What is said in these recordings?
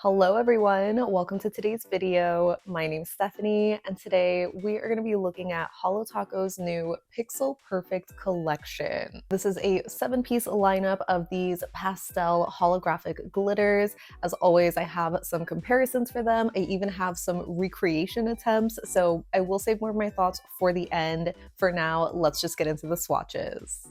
Hello everyone, welcome to today's video. My name's Stephanie and today we are going to be looking at Holo Taco's new Pixel Perfect collection. This is a 7-piece lineup of these pastel holographic glitters. As always, I have some comparisons for them. I even have some recreation attempts, so I will save more of my thoughts for the end. For now, let's just get into the swatches.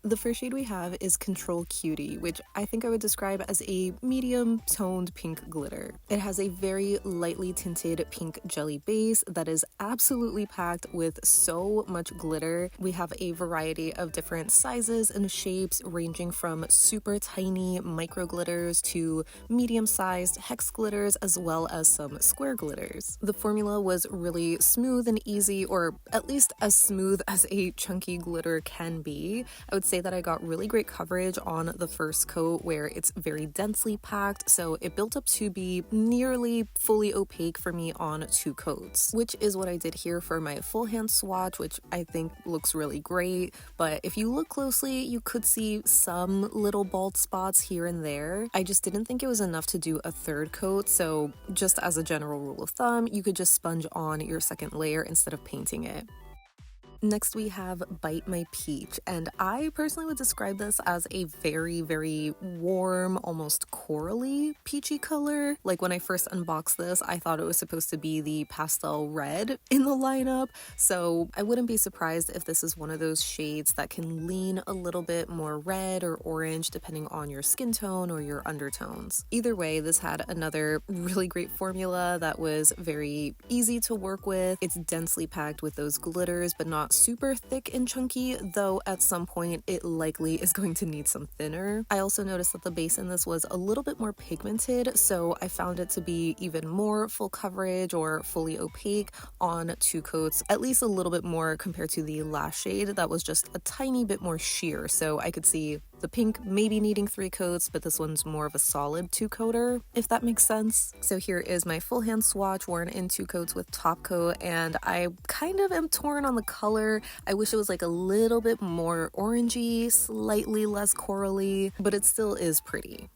The first shade we have is CTRL Cutie, which I think I would describe as a medium-toned pink glitter. It has a very lightly tinted pink jelly base that is absolutely packed with so much glitter. We have a variety of different sizes and shapes ranging from super tiny micro glitters to medium-sized hex glitters as well as some square glitters. The formula was really smooth and easy, or at least as smooth as a chunky glitter can be. I would say that I got really great coverage on the first coat where it's very densely packed, so it built up to be nearly fully opaque for me on 2 coats, which is what I did here for my full hand swatch, which I think looks really great. But if you look closely, you could see some little bald spots here and there. I just didn't think it was enough to do a 3rd coat, so just as a general rule of thumb, you could just sponge on your 2nd layer instead of painting it. Next we have Byte My Peach, and I personally would describe this as a very warm, almost corally peachy color. Like when I first unboxed this, I thought it was supposed to be the pastel red in the lineup, so I wouldn't be surprised if this is one of those shades that can lean a little bit more red or orange depending on your skin tone or your undertones. Either way, this had another really great formula that was very easy to work with. It's densely packed with those glitters, but not super thick and chunky, though at some point it likely is going to need some thinner. I also noticed that the base in this was a little bit more pigmented, so I found it to be even more full coverage or fully opaque on 2 coats, at least a little bit more compared to the last shade that was just a tiny bit more sheer. So I could see the pink maybe needing 3 coats, but this one's more of a solid 2-coater, if that makes sense. So here is my full hand swatch worn in 2 coats with top coat, and I kind of am torn on the color. I wish it was like a little bit more orangey, slightly less corally, but it still is pretty.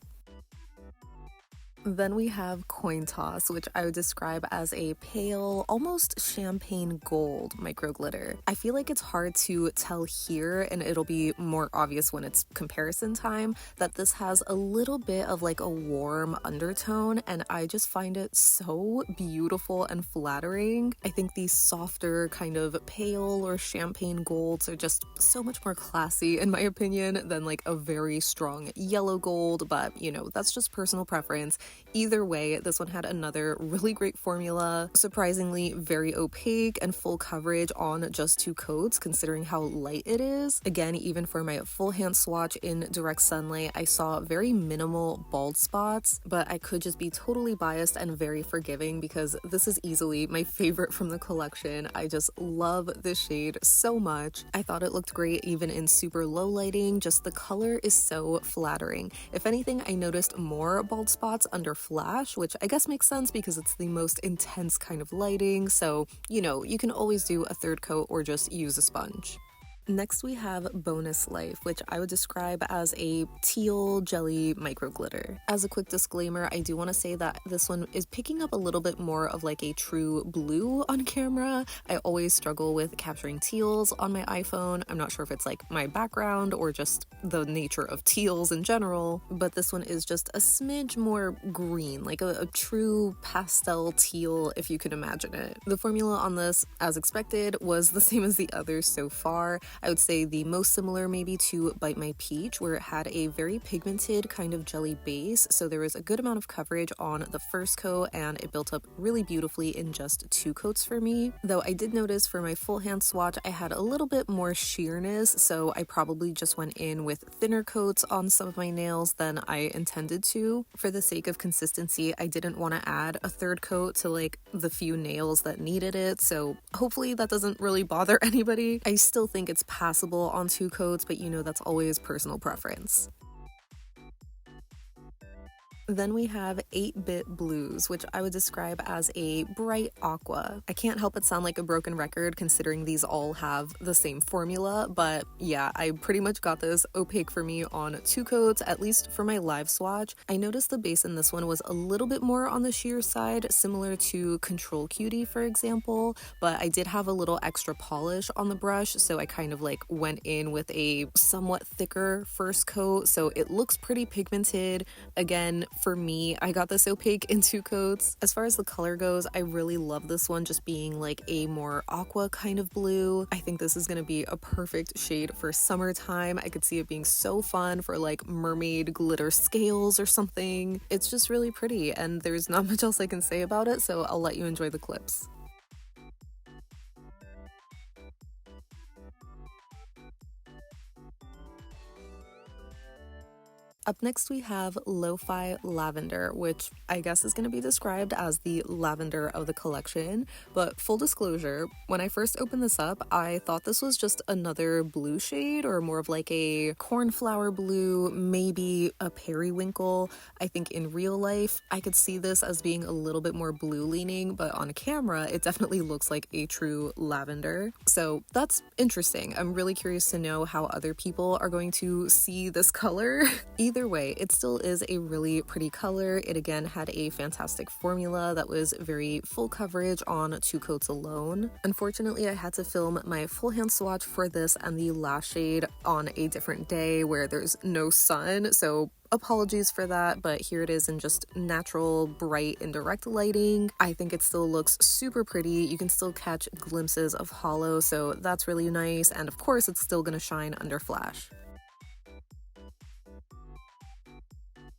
Then we have Coin Toss, which I would describe as a pale, almost champagne gold micro glitter. I feel like it's hard to tell here, and it'll be more obvious when it's comparison time, that this has a little bit of like a warm undertone, and I just find it so beautiful and flattering. I think these softer kind of pale or champagne golds are just so much more classy in my opinion than like a very strong yellow gold, but you know, that's just personal preference. Either way, this one had another really great formula, surprisingly very opaque and full coverage on just 2 coats considering how light it is. Again, even for my full hand swatch in direct sunlight, I saw very minimal bald spots, but I could just be totally biased and very forgiving because this is easily my favorite from the collection. I just love this shade so much. I thought it looked great even in super low lighting, just the color is so flattering. If anything, I noticed more bald spots under flash, which I guess makes sense because it's the most intense kind of lighting, so you know, you can always do a 3rd coat or just use a sponge. Next we have Bonus Life, which I would describe as a teal jelly micro glitter. As a quick disclaimer, I do want to say that this one is picking up a little bit more of like a true blue on camera. I always struggle with capturing teals on my iPhone. I'm not sure if it's like my background or just the nature of teals in general, but this one is just a smidge more green, like a true pastel teal if you can imagine it. The formula on this, as expected, was the same as the others so far. I would say the most similar maybe to Byte My Peach, where it had a very pigmented kind of jelly base, so there was a good amount of coverage on the first coat and it built up really beautifully in just 2 coats for me. Though I did notice for my full hand swatch I had a little bit more sheerness, so I probably just went in with thinner coats on some of my nails than I intended to. For the sake of consistency, I didn't want to add a 3rd coat to like the few nails that needed it, so hopefully that doesn't really bother anybody. I still think it's passable on 2 coats, but you know, that's always personal preference. Then we have 8-Bit Blues, which I would describe as a bright aqua. I can't help but sound like a broken record considering these all have the same formula, but yeah, I pretty much got this opaque for me on 2 coats, at least for my live swatch. I noticed the base in this one was a little bit more on the sheer side, similar to CTRL Cutie, for example, but I did have a little extra polish on the brush, so I kind of like went in with a somewhat thicker first coat, so it looks pretty pigmented. Again, for me, I got this opaque in 2 coats. As far as the color goes, I really love this one just being like a more aqua kind of blue. I think this is going to be a perfect shade for summertime. I could see it being so fun for like mermaid glitter scales or something. It's just really pretty and there's not much else I can say about it, so I'll let you enjoy the clips. Up next we have Lo-Fi Lavender, which I guess is going to be described as the lavender of the collection, but full disclosure, when I first opened this up, I thought this was just another blue shade or more of like a cornflower blue, maybe a periwinkle. I think in real life, I could see this as being a little bit more blue leaning, but on camera, it definitely looks like a true lavender. So that's interesting. I'm really curious to know how other people are going to see this color. Either way, it still is a really pretty color. It again had a fantastic formula that was very full coverage on 2 coats alone. Unfortunately, I had to film my full hand swatch for this and the last shade on a different day where there's no sun, so apologies for that, but here it is in just natural, bright, and direct lighting. I think it still looks super pretty. You can still catch glimpses of Holo, so that's really nice, and of course it's still gonna shine under flash.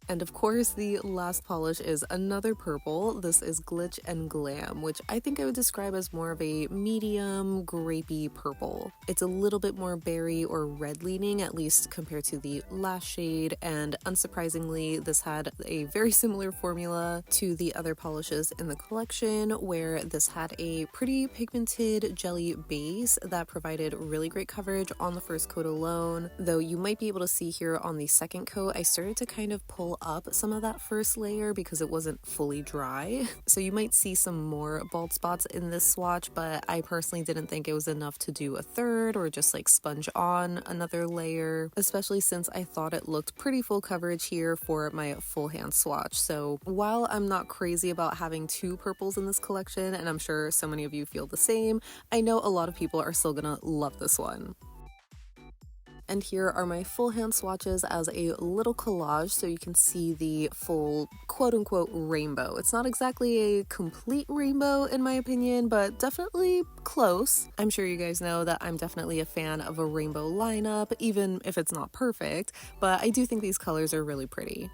And of course, the last polish is another purple. This is Glitch and Glam, which I think I would describe as more of a medium grapey purple. It's a little bit more berry or red leaning, at least compared to the last shade, and unsurprisingly, this had a very similar formula to the other polishes in the collection, where this had a pretty pigmented jelly base that provided really great coverage on the first coat alone, though you might be able to see here on the second coat, I started to kind of pull up some of that first layer because it wasn't fully dry. So you might see some more bald spots in this swatch, but I personally didn't think it was enough to do a third or just like sponge on another layer, especially since I thought it looked pretty full coverage here for my full hand swatch. So while I'm not crazy about having 2 purples in this collection, and I'm sure so many of you feel the same, I know a lot of people are still gonna love this one. And here are my full hand swatches as a little collage so you can see the full quote-unquote rainbow. It's not exactly a complete rainbow in my opinion, but definitely close. I'm sure you guys know that I'm definitely a fan of a rainbow lineup, even if it's not perfect, but I do think these colors are really pretty.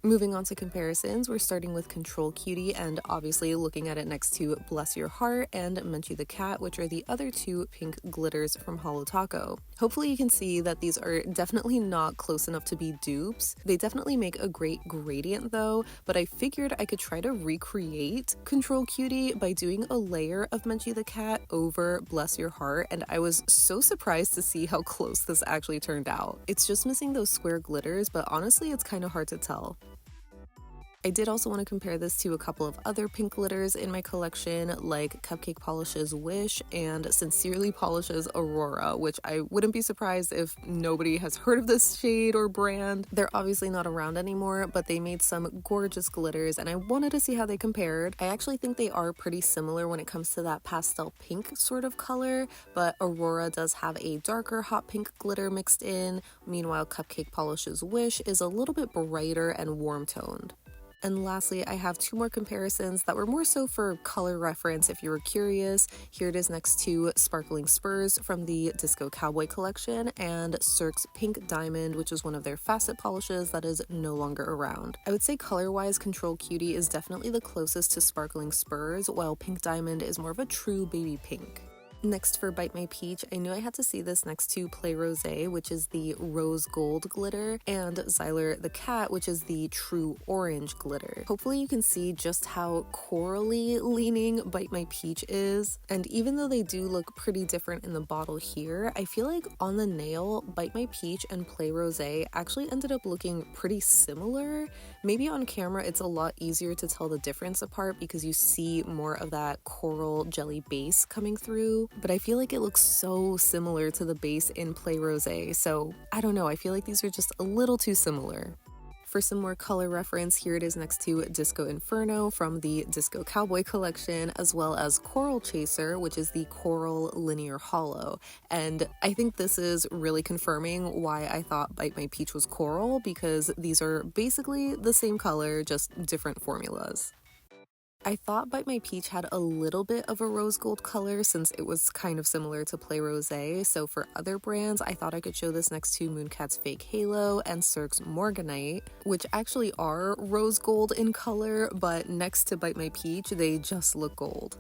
Moving on to comparisons, we're starting with CTRL Cutie and obviously looking at it next to Bless Your Heart and Menchie the Cat, which are the other 2 pink glitters from Holo Taco. Hopefully you can see that these are definitely not close enough to be dupes. They definitely make a great gradient though, but I figured I could try to recreate CTRL Cutie by doing a layer of Menchie the Cat over Bless Your Heart, and I was so surprised to see how close this actually turned out. It's just missing those square glitters, but honestly it's kind of hard to tell. I did also want to compare this to a couple of other pink glitters in my collection, like Cupcake Polish's Wish and Sincerely Polish's Aurora, which I wouldn't be surprised if nobody has heard of this shade or brand. They're obviously not around anymore, but they made some gorgeous glitters and I wanted to see how they compared. I actually think they are pretty similar when it comes to that pastel pink sort of color, but Aurora does have a darker hot pink glitter mixed in. Meanwhile, Cupcake Polish's Wish is a little bit brighter and warm toned. And lastly, I have 2 more comparisons that were more so for color reference if you were curious. Here it is next to Sparkling Spurs from the Disco Cowboy collection and Cirque's Pink Diamond, which is one of their facet polishes that is no longer around. I would say color-wise, CTRL Cutie is definitely the closest to Sparkling Spurs, while Pink Diamond is more of a true baby pink. Next for Byte My Peach, I knew I had to see this next to Play Rosé, which is the rose gold glitter, and Zyler the cat, which is the true orange glitter. Hopefully you can see just how corally leaning Byte My Peach is, and even though they do look pretty different in the bottle here, I feel like on the nail, Byte My Peach and Play Rosé actually ended up looking pretty similar. Maybe on camera it's a lot easier to tell the difference apart because you see more of that coral jelly base coming through. But I feel like it looks so similar to the base in Play Rosé, so I don't know, I feel like these are just a little too similar. For some more color reference, here it is next to Disco Inferno from the Disco Cowboy collection, as well as Coral Chaser, which is the Coral Linear Holo. And I think this is really confirming why I thought Byte My Peach was coral, because these are basically the same color, just different formulas. I thought Byte My Peach had a little bit of a rose gold color since it was kind of similar to Play Rosé, so for other brands I thought I could show this next to Mooncat's Fake Halo and Cirque's Morganite, which actually are rose gold in color, but next to Byte My Peach they just look gold.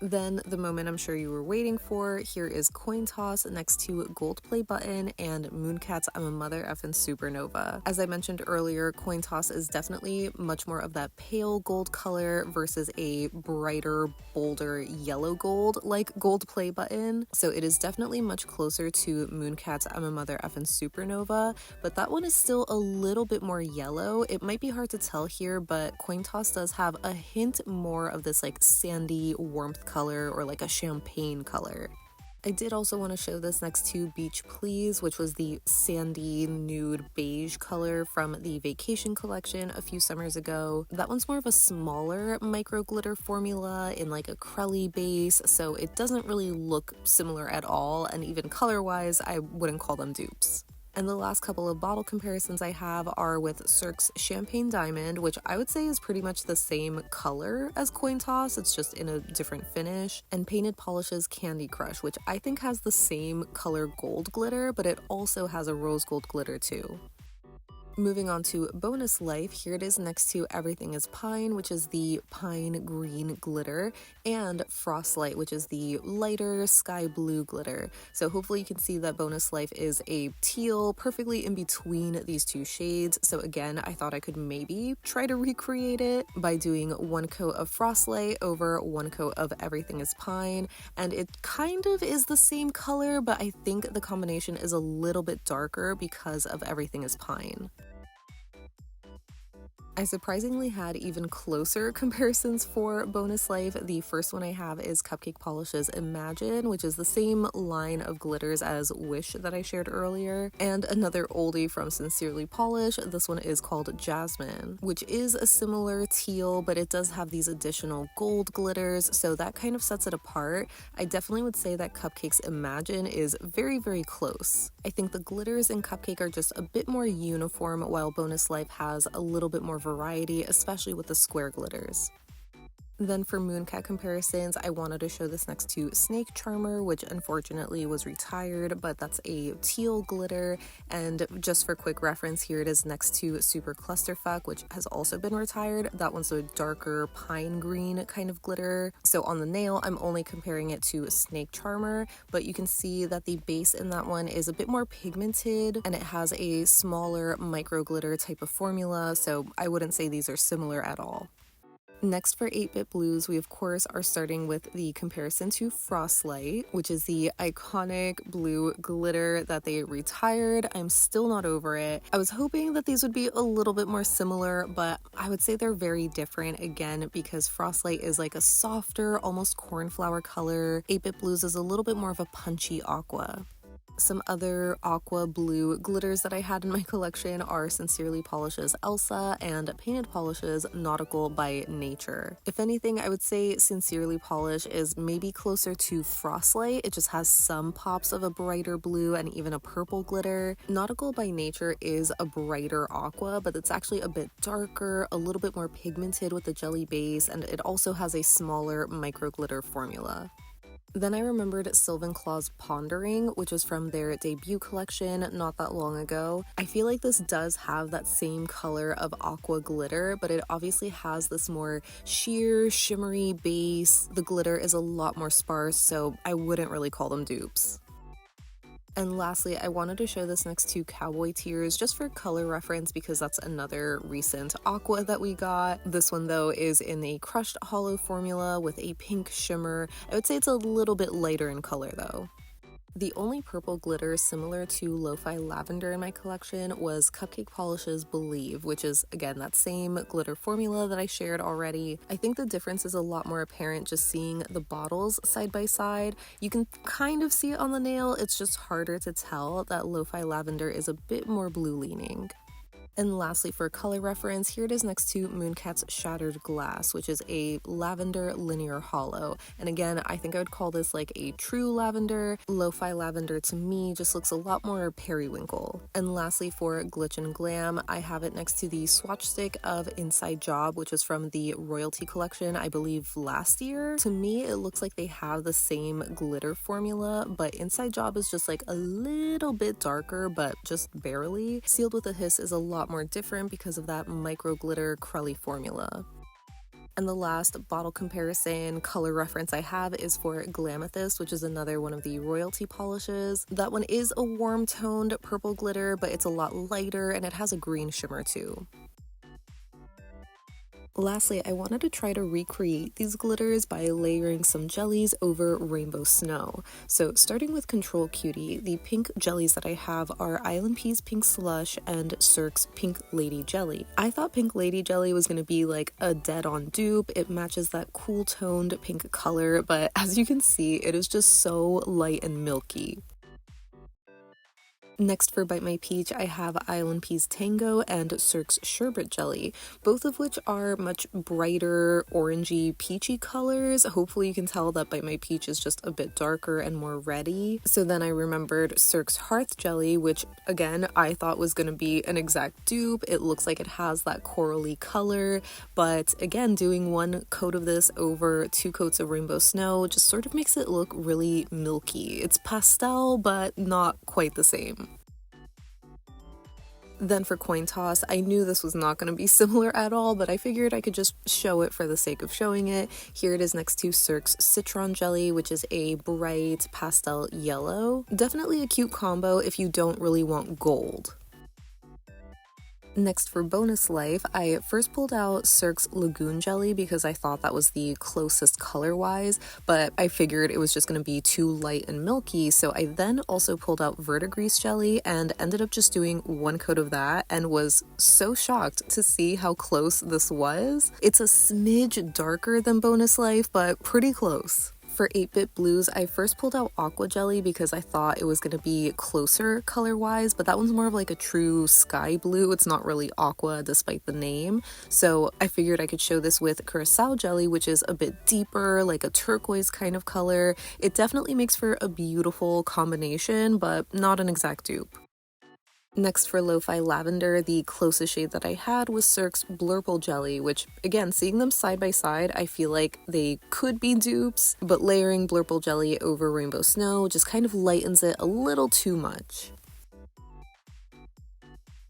Then the moment I'm sure you were waiting for, here is Coin Toss next to Gold Play Button and Mooncat's I'm a Mother Effin' Supernova. As I mentioned earlier, Coin Toss is definitely much more of that pale gold color versus a brighter, bolder yellow gold like Gold Play Button. So it is definitely much closer to Mooncat's I'm a Mother Effin' Supernova, but that one is still a little bit more yellow. It might be hard to tell here, but Coin Toss does have a hint more of this like sandy warmth color or like a champagne color. I did also want to show this next to Beach Please, which was the sandy nude beige color from the Vacation collection a few summers ago. That one's more of a smaller micro glitter formula in like a crelly base, so it doesn't really look similar at all, and even color wise I wouldn't call them dupes. And the last couple of bottle comparisons I have are with Cirque's Champagne Diamond, which I would say is pretty much the same color as Coin Toss, it's just in a different finish, and Painted Polish's Candy Crush, which I think has the same color gold glitter, but it also has a rose gold glitter too. Moving on to Bonus Life, here it is next to Everything is Pine, which is the pine green glitter, and Frostlight, which is the lighter sky blue glitter. So hopefully you can see that Bonus Life is a teal, perfectly in between these two shades. So again, I thought I could maybe try to recreate it by doing one coat of Frostlight over one coat of Everything is Pine, and it kind of is the same color, but I think the combination is a little bit darker because of Everything is Pine. I surprisingly had even closer comparisons for Bonus Life. The first one I have is Cupcake Polish's Imagine, which is the same line of glitters as Wish that I shared earlier, and another oldie from Sincerely Polish. This one is called Jasmin, which is a similar teal, but it does have these additional gold glitters, so that kind of sets it apart. I definitely would say that Cupcake's Imagine is very, very close. I think the glitters in Cupcake are just a bit more uniform, while Bonus Life has a little bit more variety, especially with the square glitters. Then for Mooncat comparisons, I wanted to show this next to Snake Charmer, which unfortunately was retired, but that's a teal glitter. And just for quick reference, here it is next to Superclusterfck, which has also been retired. That one's a darker pine green kind of glitter. So on the nail, I'm only comparing it to Snake Charmer, but you can see that the base in that one is a bit more pigmented and it has a smaller micro glitter type of formula, so I wouldn't say these are similar at all. Next for 8-Bit Blues, we of course are starting with the comparison to Frostlight, which is the iconic blue glitter that they retired. I'm still not over it. I was hoping that these would be a little bit more similar, but I would say they're very different again because Frostlight is like a softer, almost cornflower color. 8-Bit Blues is a little bit more of a punchy aqua. Some other aqua blue glitters that I had in my collection are Sincerely Polish's Elsa and Painted Polish's Nautical by Nature. If anything, I would say Sincerely Polish is maybe closer to Frostlight. It just has some pops of a brighter blue and even a purple glitter. Nautical by Nature is a brighter aqua, but it's actually a bit darker, a little bit more pigmented with the jelly base, and it also has a smaller micro glitter formula. Then I remembered Sylvanclaw's Pond-ering, which was from their debut collection not that long ago. I feel like this does have that same color of aqua glitter, but it obviously has this more sheer, shimmery base. The glitter is a lot more sparse, so I wouldn't really call them dupes. And lastly, I wanted to show this next to Cowboy Tears just for color reference because that's another recent aqua that we got. This one though is in a crushed hollow formula with a pink shimmer. I would say it's a little bit lighter in color though. The only purple glitter similar to Lo-Fi Lavender in my collection was Cupcake Polish's Believe, which is, again, that same glitter formula that I shared already. I think the difference is a lot more apparent just seeing the bottles side by side. You can kind of see it on the nail, it's just harder to tell that Lo-Fi Lavender is a bit more blue leaning. And lastly, for color reference, here it is next to Mooncat's Shattered Glass, which is a lavender linear hollow. And again, I think I would call this like a true lavender. Lo-fi lavender to me just looks a lot more periwinkle. And lastly, for Glitch and Glam, I have it next to the swatch stick of Inside Job, which was from the Royalty collection, I believe last year. To me, it looks like they have the same glitter formula, but Inside Job is just like a little bit darker, but just barely. Sealed with a Hiss is a lot more different because of that micro glitter crully formula. And the last bottle comparison color reference I have is for Glamethyst, which is another one of the Royalty polishes. That one is a warm toned purple glitter, but it's a lot lighter and it has a green shimmer too. Lastly, I wanted to try to recreate these glitters by layering some jellies over rainbow snow. So starting with CTRL Cutie, the pink jellies that I have are ILNP's Pink Slush and Cirque's Pink Lady Jelly. I thought Pink Lady Jelly was going to be like a dead-on dupe. It matches that cool toned pink color, but as you can see, it is just so light and milky. Next for Byte My Peach, I have ILNP's Tango and Cirque's Sherbet Jelly, both of which are much brighter, orangey, peachy colors. Hopefully you can tell that Byte My Peach is just a bit darker and more reddy. So then I remembered Cirque's Hearth Jelly, which again, I thought was going to be an exact dupe. It looks like it has that corally color, but again, doing one coat of this over 2 coats of rainbow snow just sort of makes it look really milky. It's pastel, but not quite the same. Then for coin toss, I knew this was not going to be similar at all, but I figured I could just show it for the sake of showing it. Here it is next to Cirque's Citron Jelly, which is a bright pastel yellow. Definitely a cute combo if you don't really want gold. Next for bonus life, I first pulled out Cirque's Lagoon Jelly because I thought that was the closest color-wise, but I figured it was just going to be too light and milky, so I then also pulled out Verdigris Jelly and ended up just doing 1 coat of that and was so shocked to see how close this was. It's a smidge darker than bonus life, but pretty close. For 8-Bit Blues, I first pulled out Aqua Jelly because I thought it was going to be closer color-wise, but that one's more of like a true sky blue. It's not really aqua despite the name. So I figured I could show this with Curacao Jelly, which is a bit deeper, like a turquoise kind of color. It definitely makes for a beautiful combination, but not an exact dupe. Next for Lo-Fi Lavender, the closest shade that I had was Cirque's Blurple Jelly, which, again, seeing them side by side, I feel like they could be dupes, but layering Blurple Jelly over Rainbow Snow just kind of lightens it a little too much.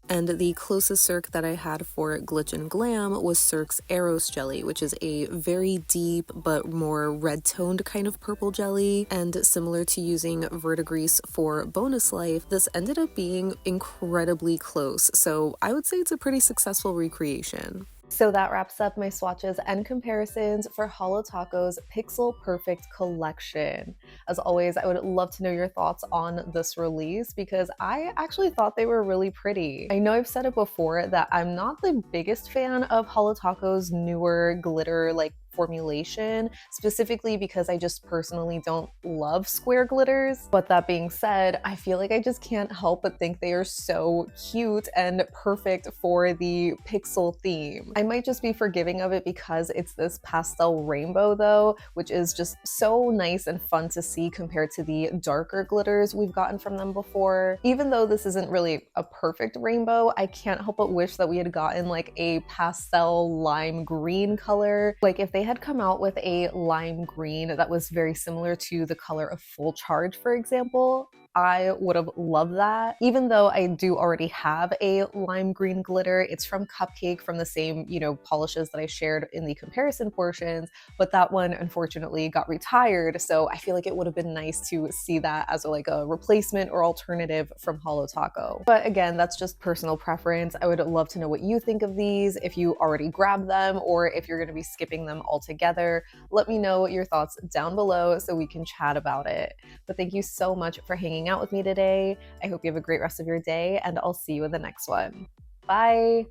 And the closest Cirque that I had for Glitch and Glam was Cirque's Eros Jelly, which is a very deep but more red-toned kind of purple jelly. And similar to using Verdigris for bonus life, this ended up being incredibly close. So I would say it's a pretty successful recreation. So that wraps up my swatches and comparisons for Holo Taco's Pixel Perfect collection. As always, I would love to know your thoughts on this release because I actually thought they were really pretty. I know I've said it before that I'm not the biggest fan of Holo Taco's newer glitter formulation, specifically because I just personally don't love square glitters. But that being said, I feel like I just can't help but think they are so cute and perfect for the pixel theme. I might just be forgiving of it because it's this pastel rainbow though, which is just so nice and fun to see compared to the darker glitters we've gotten from them before. Even though this isn't really a perfect rainbow, I can't help but wish that we had gotten like a pastel lime green color. Like if they they had come out with a lime green that was very similar to the color of Full Charge, for example, I would have loved that. Even though I do already have a lime green glitter, it's from Cupcake, from the same, polishes that I shared in the comparison portions, but that one unfortunately got retired, so I feel like it would have been nice to see that as like a replacement or alternative from Holo Taco. But again, that's just personal preference. I would love to know what you think of these, if you already grabbed them or if you're going to be skipping them altogether. Let me know your thoughts down below so we can chat about it. But thank you so much for hanging out with me today. I hope you have a great rest of your day, and I'll see you in the next one. Bye!